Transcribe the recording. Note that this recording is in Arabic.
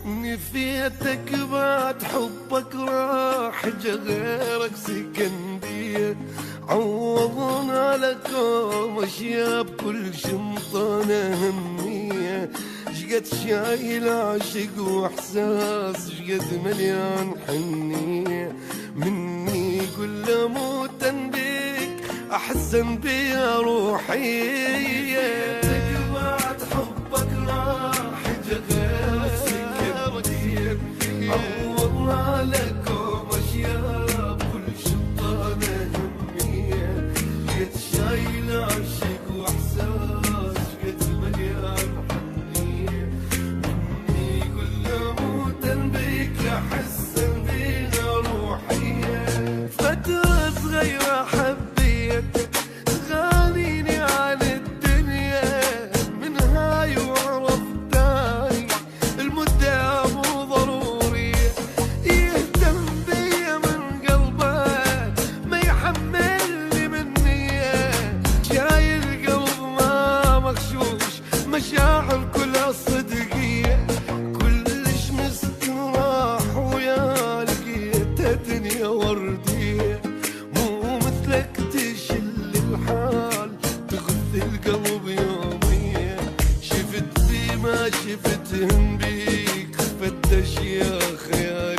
نفيتك بعد حبك راح غيرك سكندية، عوضنا لك اشياء بكل شمطانة همية. شقد شايل عشق واحساس، شقد مليان حنية مني كل موتا بيك احسن بيا روحي. بعد حبك راح غيرك سكندية، عوضنا لكم اشياء بكل شمطانة همية. قد شايل عشق واحساس، قد مليان حنية مني كل موتا بيك احسن بينا روحية. فترة صغيرة حبيت تغانيني عن الدنيا، من هاي وعرفتاني المدة مو ضرورية. يهتم بيا من قلبه ما يحملني منية، شايل قلب ما مغشوش مشاعر كلها صدقية. كلش مستراح ويا لقيت دنيا وردية، مو مثلك تشل الحال تغث القلب يومية. شفت بي ما شفتهم بيك، فتش يا خيالي